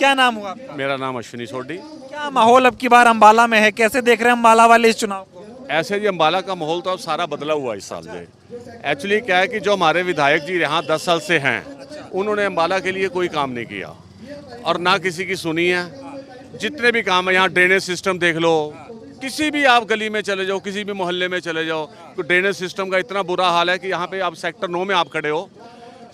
क्या नाम हुआ आपका? मेरा नाम अश्विनी सोडी। क्या माहौल अब की बार अंबाला में है, कैसे देख रहे हैं अंबाला वाले इस चुनाव को? ऐसे जी अम्बाला का माहौल तो अब सारा बदला हुआ इस साल से। एक्चुअली क्या है कि जो हमारे विधायक जी यहाँ 10 साल से हैं, उन्होंने अम्बाला के लिए कोई काम नहीं किया और ना किसी की सुनी है। जितने भी काम है यहाँ, ड्रेनेज सिस्टम देख लो, किसी भी आप गली में चले जाओ, किसी भी मोहल्ले में चले जाओ, तो ड्रेनेज सिस्टम का इतना बुरा हाल है कि यहाँ पे आप सेक्टर 9 में आप खड़े हो।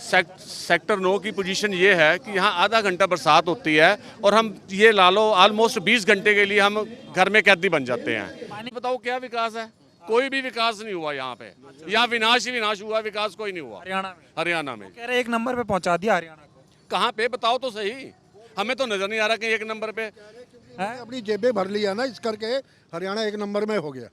सेक्टर 9 की पोजीशन ये है कि यहाँ आधा घंटा बरसात होती है और हम ये ला लो ऑलमोस्ट 20 घंटे के लिए हम घर में कैदी बन जाते हैं। बताओ क्या विकास है? कोई भी विकास नहीं हुआ यहाँ पे। यहाँ विनाश ही विनाश हुआ, विकास कोई नहीं हुआ हरियाणा में। कह रहे 1 नंबर पे पहुंचा दिया हरियाणा को। कहाँ पे बताओ तो सही, हमें तो नजर नहीं आ रहा कि 1 नंबर पे। अपनी जेबें भर लिया ना, इस करके हरियाणा 1 नंबर में हो गया।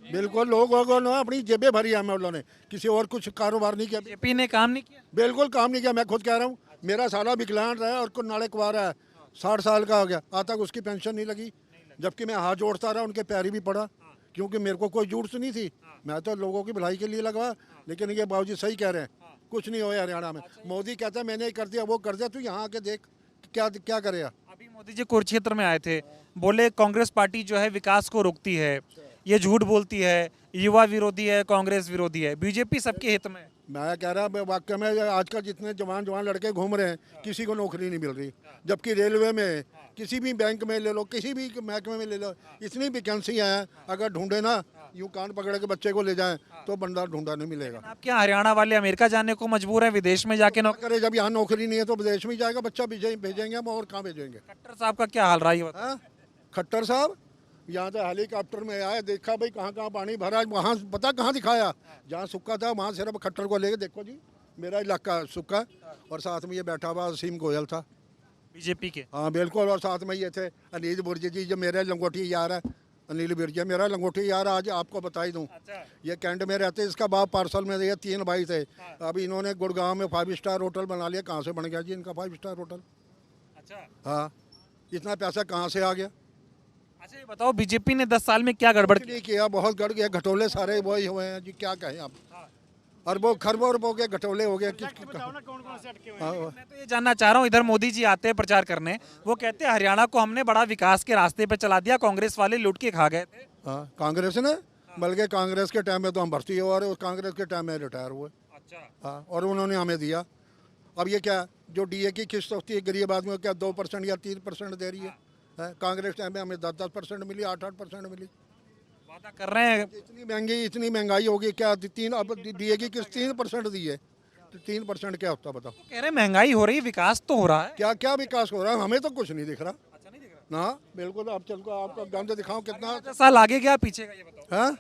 बिल्कुल, लोगों ने अपनी जेबें भरी है, उन्होंने किसी और कुछ कारोबार नहीं किया। बीजेपी ने काम नहीं किया। बिल्कुल काम नहीं किया, मैं खुद कह रहा हूँ। मेरा साला विकलांग है और नाले कुंवारा है, 60 साल का हो गया, आज तक उसकी पेंशन नहीं लगी, जबकि मैं हाथ जोड़ता रहा, उनके पैरी भी पड़ा, क्योंकि मेरे को कोई जरूरत नहीं थी। मैं तो लोगों की भलाई के लिए लगवा, लेकिन ये बाबूजी सही कह रहे हैं, कुछ नहीं हुआ हरियाणा में। मोदी कहता है मैंने ये कर दिया, वो कर दिया, तू यहाँ आके देख क्या करेगा। अभी मोदी जी कुरुक्षेत्र में आए थे, बोले कांग्रेस पार्टी जो है विकास को रोकती है, ये झूठ बोलती है, युवा विरोधी है, कांग्रेस विरोधी है, बीजेपी सबके हित में। मैं कह रहा वाकई में आजकल जितने जवान लड़के घूम रहे हैं, किसी को नौकरी नहीं मिल रही, जबकि रेलवे में, किसी भी बैंक में ले लो, किसी भी महकमे में ले लो, इतनी वैकेंसी हैं। अगर ढूंढे ना, यूं कान पकड़ के बच्चे को ले जाएं तो बंदा ढूंढा नहीं मिलेगा। आप क्या हरियाणा वाले अमेरिका जाने को मजबूर है, विदेश में जाके नौकरी करे, जब यहाँ नौकरी नहीं है तो विदेश में जाएगा बच्चा, भेजेंगे हम, और कहाँ भेजेंगे। खट्टर साहब का क्या हाल रहा है ये बताओ? हाँ? खट्टर साहब यहाँ तो हेलीकॉप्टर में आए, देखा भाई कहाँ पानी भरा, वहाँ पता कहाँ दिखाया, जहाँ सूखा था वहाँ सिर्फ खट्टर को लेके देखो जी, मेरा इलाका सूखा, और साथ में ये बैठा हुआ असीम गोयल था, बीजेपी के। हाँ बिल्कुल, और साथ में ये थे अनिल बुर्जे जी, जो मेरे लंगोटी यार है। अनिल बिरजा मेरा लंगोटी यार, आज आपको बता ही दूँ। ये कैंट में रहते, इसका बाप पार्सल में, ये 3 भाई थे। अभी इन्होंने गुड़गांव में 5 स्टार होटल बना लिया। कहाँ से बन गया जी इनका 5 स्टार होटल? अच्छा, हाँ, इतना पैसा कहाँ से आ गया? अच्छा ये बताओ बीजेपी ने 10 साल में क्या गड़बड़ की? नहीं किया, बहुत गड़ गया, घटोले सारे वही हुए हैं जी, क्या कहें आप। अरबों खरबों के घटोले हो गए। मैं तो ये जानना चाह रहा हूँ, इधर मोदी जी आते हैं प्रचार करने, वो कहते हैं हरियाणा को हमने बड़ा विकास के रास्ते पे चला दिया, कांग्रेस वाले लूट के खा गए थे। हाँ, कांग्रेस ने, बल्कि कांग्रेस के टाइम में तो हम भर्ती हुए और कांग्रेस के टाइम में रिटायर हुए। अच्छा, हाँ, और उन्होंने हमें दिया। अब ये क्या, जो डीए की किस्त होती है गरीब आदमी को, क्या 2% या 3% दे रही है? कांग्रेस टाइम में हमें 10% मिली, 8% मिली। वादा कर रहे हैं। इतनी महंगाई होगी, क्या अब डीए की किस्त 3% दी है, तो 3% क्या होता बताओ? कह रहे हैं महंगाई हो रही है, विकास तो हो रहा है। क्या क्या विकास हो रहा है? हमें तो कुछ नहीं दिख रहा। अच्छा, नहीं दिख रहा। ना बिल्कुल, आप चल को आपको गंद दिखाओ कितना। 10 साल आगे गया पीछे का ये बताओ? हाँ,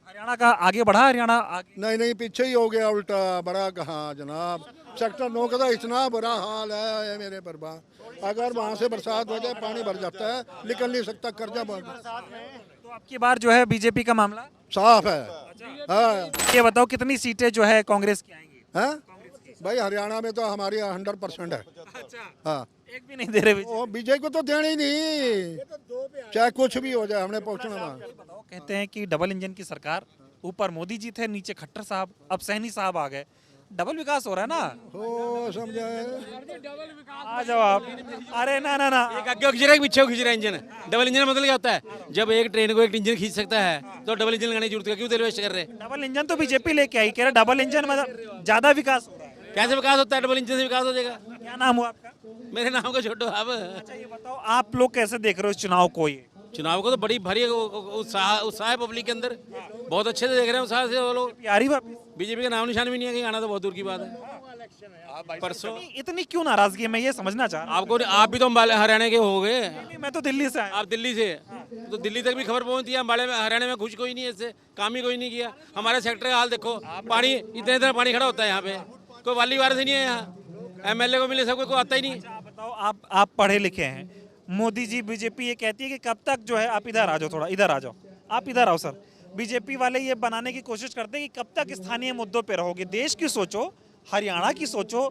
हरियाणा का आगे बढ़ा, हरियाणा आगे? नहीं पीछे ही हो गया, उल्टा बड़ा कहाँ जनाब। सेक्टर 9 का इतना बुरा हाल है मेरे बरबा, अगर वहाँ से बरसात हो जाए पानी भर जाता है, निकल नहीं सकता, कर्जा बढ़। तो आपकी बार जो है बीजेपी का मामला साफ है। हाँ, ये बताओ कितनी सीटें जो है कांग्रेस की आएंगी? हाँ भाई, हरियाणा में तो हमारी 100% है। अच्छा, हाँ, एक भी नहीं दे रहे बीजेपी। वो विजय को तो देना ही नहीं, चाहे कुछ भी हो जाए, हमने पहुँचना वहाँ। बताओ, कहते हैं कि डबल इंजन की सरकार, ऊपर मोदी जी थे, नीचे खट्टर साहब, अब सैनी साहब आ गए, डबल विकास हो रहा है ना? हो समझा, आ जाओ आप। अरे ना ना ना, एक आगे खींच रहा है, एक पीछे खींच रहा है इंजन। डबल इंजन मतलब क्या होता है? जब एक ट्रेन को एक इंजन खींच सकता है तो डबल इंजन लगाने की जरूरत है, क्यों तेल वेस्ट कर रहे हैं? डबल इंजन तो बीजेपी लेके आई, कह रहे डबल इंजन मतलब ज्यादा विकास हो रहा है। कैसे विकास होता है? डबल इंजन से विकास हो जाएगा? क्या नाम हुआ आपका? मेरे नाम को छोड़ो आप। अच्छा ये बताओ, आप लोग कैसे देख रहे हो इस चुनाव को? ये चुनाव को तो बड़ी भारी उत्साह है पब्लिक के अंदर, बहुत अच्छे से देख रहे हैं उत्साह से वो लोग। यारी वापस? बीजेपी का नाम निशान भी नहीं है, कहीं आना तो बहुत दूर की बात है। परसों इतनी क्यों नाराजगी है, मैं ये समझना चाह रहा हूँ। आप भी तो हरियाणा के हो गए। नहीं, मैं तो दिल्ली से आया। आप दिल्ली से, तो दिल्ली तक भी खबर पहुंचती है। अम्बाड़े में, हरियाणा में खुश कोई नहीं है, इससे काम ही कोई नहीं किया। हमारे सेक्टर का हाल देखो, पानी इतने पानी खड़ा होता है यहाँ पे, कोई वाली वारस ही नहीं है यहाँ। एमएलए को मिले सबको, कोई आता ही नहीं। अच्छा, बताओ, आप पढ़े लिखे हैं, मोदी जी बीजेपी ये कहती है कि कब तक जो है, आप इधर आ जाओ, थोड़ा इधर आ जाओ, आप इधर आओ सर। बीजेपी वाले ये बनाने की कोशिश करते हैं कि कब तक स्थानीय मुद्दों पे रहोगे, देश की सोचो, हरियाणा की सोचो।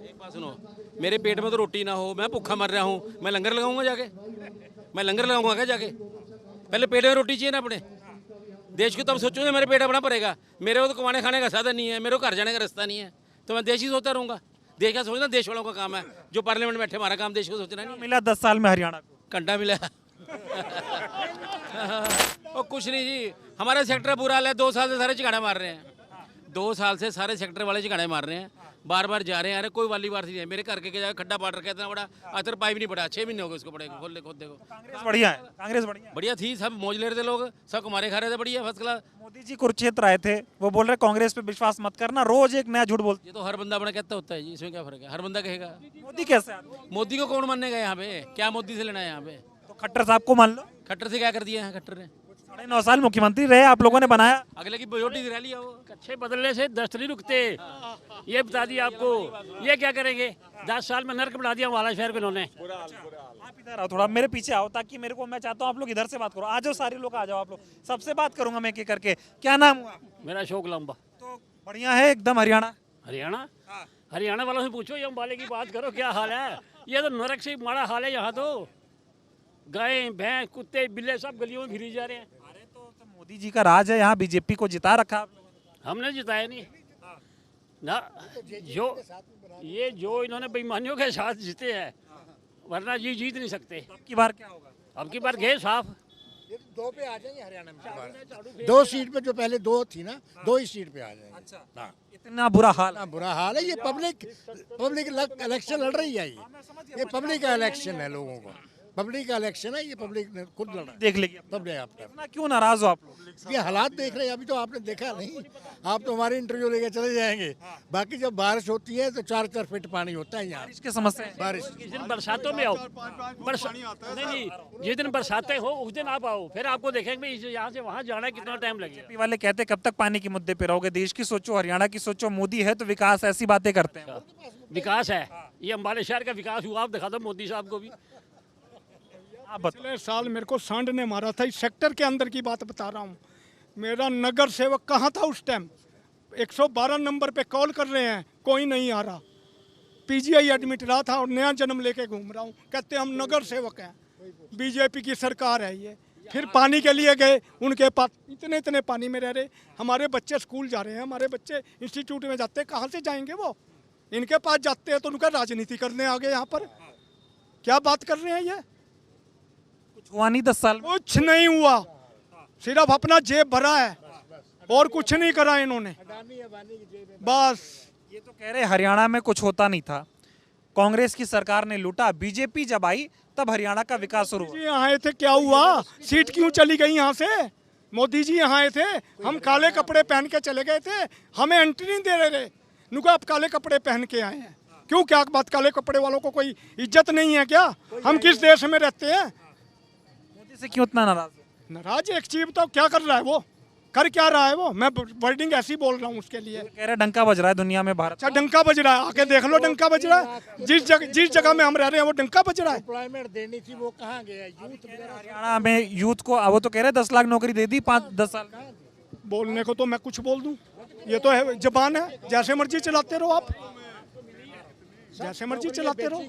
एक बात सुनो, मेरे पेट में तो रोटी ना हो, मैं भूखा मर रहा हूँ, मैं लंगर लगाऊंगा जाके? मैं लंगर लगाऊंगा क्या जाके? पहले पेट में रोटी चाहिए ना अपने देश को, तब सोचो मेरे पेट अपना भरेगा। मेरे को तो कमाने खाने का साधन नहीं है, मेरे को घर जाने का रास्ता नहीं है, तो मैं देश ही सोचता रहूँगा। देश का सोचना देश वालों का काम है, जो पार्लियामेंट में बैठे हमारा काम देश को सोचना नहीं है। मिला 10 साल में हरियाणा को? घंटा मिला और कुछ नहीं जी, हमारा सेक्टर बुरा हाल है। 2 साल से सारे चिगाड़े मार रहे हैं, 2 साल से सारे सेक्टर वाले चिगाड़े मार रहे हैं, बार बार जा रहे हैं। अरे कोई वाली बार नहीं है, मेरे घर के जगह खड्डा पाड़ रखा है इतना बड़ा, आतर पाइप नहीं पड़ा, 6 महीने हो गए उसको पड़े खोल देखो। कांग्रेस बढ़िया है, कांग्रेस बढ़िया है। बढ़िया थी, सब मौज ले रहे थे लोग, सब हमारे खा रहे थे, बढ़िया फर्स्ट क्लास। मोदी जी कुरुक्षेत्र आए थे, वो बोल रहे कांग्रेस पे विश्वास मत करना, रोज एक नया झूठ बोलते। ये तो हर बंदा अपना कहता होता है जी, इसमें क्या फर्क है, हर बंदा कहेगा। मोदी कैसे आते? मोदी को कौन मानेगा यहाँ पे, क्या मोदी से लेना है यहाँ पे? तो खट्टर साहब को मान लो, खट्टर से क्या कर दिया है खट्टर ने? 9.5 साल मुख्यमंत्री रहे, आप लोगों ने बनाया। अगले की बजोटी रह लिया वो। अच्छे बदलने से दस्त नहीं रुकते, ये बता दिया आपको। ये क्या करेंगे, 10 साल में नर्क बना दिया वाला शहर को इन्होंने। आप इधर आओ, थोड़ा मेरे पीछे आओ, ताकि मेरे को, मैं चाहता हूँ आप लोग इधर से बात करो। आ जाओ सारे लोग, आ जाओ आप लोग, सबसे बात करूंगा मैं एक एक करके। क्या नाम हुआ? मेरा शौक लंबा। तो बढ़िया है एकदम हरियाणा। हरियाणा, हरियाणा वालों से पूछो, ये अम्बाले की बात करो, क्या हाल है? ये तो नरक से बड़ा हाल है यहाँ तो। गाय भैंस कुत्ते बिल्ले सब गलियों में फिरी जा रहे हैं। अरे तो मोदी जी का राज है यहाँ, बीजेपी को जिता रखा आप लोगों ने। हमने जिताया नहीं ना, जो इन्होंने बेईमानियों के साथ जीते हैं, वरना ये जीत नहीं सकते। अब की बार क्या होगा? अब की बार गए साफ। 2 पे आ जाएंगे हरियाणा में, 2 सीट पे, जो पहले 2 थी ना, 2 ही सीट पे आ जाएंगे। अच्छा, हाँ, इतना बुरा हाल। इतना बुरा हाल है। ये पब्लिक इलेक्शन लड़ रही है, ये पब्लिक का इलेक्शन है, लोगों का पब्लिक का इलेक्शन है, ये पब्लिक ने खुद लड़ा है। देख लेगी पब्लिक आप इतना क्यों नाराज हो आप लोग? ये हालात देख रहे हैं, अभी तो आपने देखा नहीं, आप तो हमारे इंटरव्यू लेके चले जाएंगे। बाकी जब बारिश होती है तो 4-4 फीट पानी होता है यहाँ, बारिश की समस्या है। बारिश। जिस दिन बरसातों में आओ, नहीं, जिस दिन बरसातें हो उस दिन आप आओ, फिर आपको देखेंगे यहाँ से वहाँ जाना कितना टाइम लगेगा। बीजेपी वाले कहते हैं कब तक पानी के मुद्दे पे रहोगे, देश की सोचो, हरियाणा की सोचो, मोदी है तो विकास, ऐसी बातें करते हैं। विकास है, ये अम्बाले शहर का विकास हुआ, आप दिखा दो मोदी साहब को भी। आप बताओ। पिछले साल मेरे को सांड ने मारा था, इस सेक्टर के अंदर की बात बता रहा हूँ। मेरा नगर सेवक कहाँ था उस टाइम? 112 नंबर पे कॉल कर रहे हैं, कोई नहीं आ रहा। पीजीआई एडमिट रहा था और नया जन्म लेके घूम रहा हूँ, कहते हम नगर सेवक हैं, बीजेपी की सरकार है ये। फिर पानी के लिए गए, उनके पास इतने पानी में रह रहे। हमारे बच्चे स्कूल जा रहे हैं, हमारे बच्चे इंस्टीट्यूट में जाते हैं, कहाँ से जाएंगे वो? इनके पास जाते हैं तो उनका राजनीति करने आ गए यहाँ पर। क्या बात कर रहे हैं ये? कुछ हुआ नहीं 10 साल में? कुछ नहीं हुआ, सिर्फ अपना जेब भरा है और कुछ नहीं करा इन्होंने, बस। ये तो कह रहे हरियाणा में कुछ होता नहीं था, कांग्रेस की सरकार ने लूटा, बीजेपी जब आई तब हरियाणा का विकास शुरू हुआ। जी यहाँ आए थे, क्या हुआ? सीट क्यों चली गई यहाँ से? मोदी जी यहाँ आए थे, हम काले कपड़े पहन के चले गए थे, हमें एंट्री नहीं दे रहे थे। नुका आप काले कपड़े पहन के आए हैं, क्यों? क्या बात, काले कपड़े वालों को कोई इज्जत नहीं है क्या? हम किस देश में रहते हैं? मोदी से क्यों इतना नाराज हो? नाराज एक चीज तो क्या कर रहा है वो, कर क्या रहा है वो? मैं वर्डिंग ऐसी बोल रहा हूँ उसके लिए। कह रहे डंका बज रहा है दुनिया में भारत। अच्छा, डंका बज रहा है, आके देख लो, डंका बज रहा है। जिस जगह में हम रह रहे हैं वो डंका बज रहा है। एम्प्लॉयमेंट देनी थी, वो कहाँ गया? यूथ हरियाणा में यूथ को, वो तो कह रहे 10 लाख नौकरी दे दी 5-10 साल में। बोलने को तो मैं कुछ बोल दूं, ये तो है जबान है, जैसे मर्जी चलाते रहो आप, जैसे मर्जी चलाते रहो।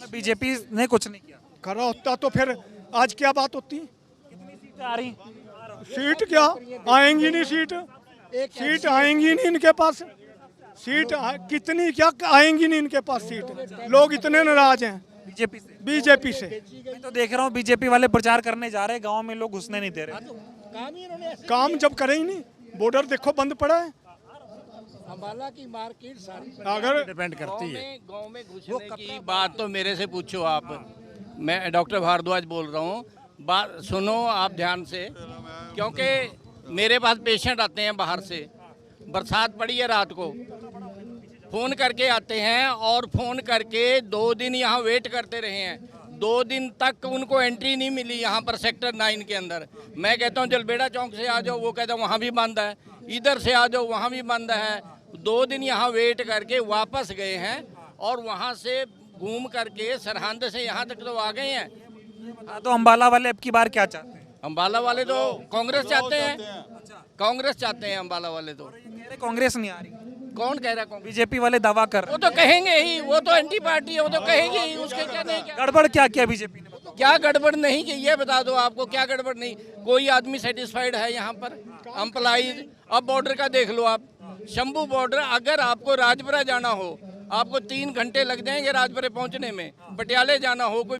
बीजेपी ने कुछ नहीं किया। करा होता तो फिर आज क्या बात होती? आ रही सीट क्या आएंगी? नहीं सीट आएंगी नहीं इनके पास। कितनी क्या आएंगी नहीं इनके पास सीट। लोग इतने नाराज हैं बीजेपी से। मैं तो देख रहा हूँ बीजेपी वाले प्रचार करने जा रहे हैं, गांव में लोग घुसने नहीं दे रहे। काम जब करे ही नहीं, बॉर्डर देखो बंद पड़ा है। अम्बाला की मार्केट सारी अगर डिपेंड करती है। गांव में घुसने की बात तो मेरे से पूछो आप, मैं डॉक्टर भारद्वाज बोल रहा हूँ। बात सुनो आप ध्यान से, क्योंकि मेरे पास पेशेंट आते हैं बाहर से, बरसात पड़ी है रात को, फ़ोन करके आते हैं और फ़ोन करके 2 दिन यहाँ वेट करते रहे हैं। 2 दिन तक उनको एंट्री नहीं मिली यहाँ पर सेक्टर 9 के अंदर। मैं कहता हूँ जलबेड़ा चौक से आ जाओ, वो कहता है वहाँ भी बंद है, इधर से आ जाओ वहाँ भी बंद है। 2 दिन यहाँ वेट करके वापस गए हैं और वहाँ से घूम करके सरहंद से यहाँ तक तो आ गए हैं। तो अम्बाला वाले अब की बार क्या चाहते हैं? अम्बाला वाले तो कांग्रेस चाहते हैं, कांग्रेस चाहते हैं अम्बाला वाले तो। कह रहे कांग्रेस नहीं आ रही। कौन कह रहा है? बीजेपी वाले दावा कर रहे वो तो कहेंगे ही, वो तो एंटी पार्टी है, वो तो कहेंगे ही। उसके क्या नहीं, हैं। गड़बड़ क्या किया बीजेपी ने? क्या गड़बड़ नहीं की ये बता दो आपको, क्या गड़बड़ नहीं? कोई आदमी सेटिस्फाइड है यहाँ पर? एम्प्लॉइज, अब बॉर्डर का देख लो आप, शंभू बॉर्डर, अगर आपको राजपुरा जाना हो आपको 3 घंटे लग जाएंगे राजपुरे पहुंचने में। पटियाले जाना हो, कोई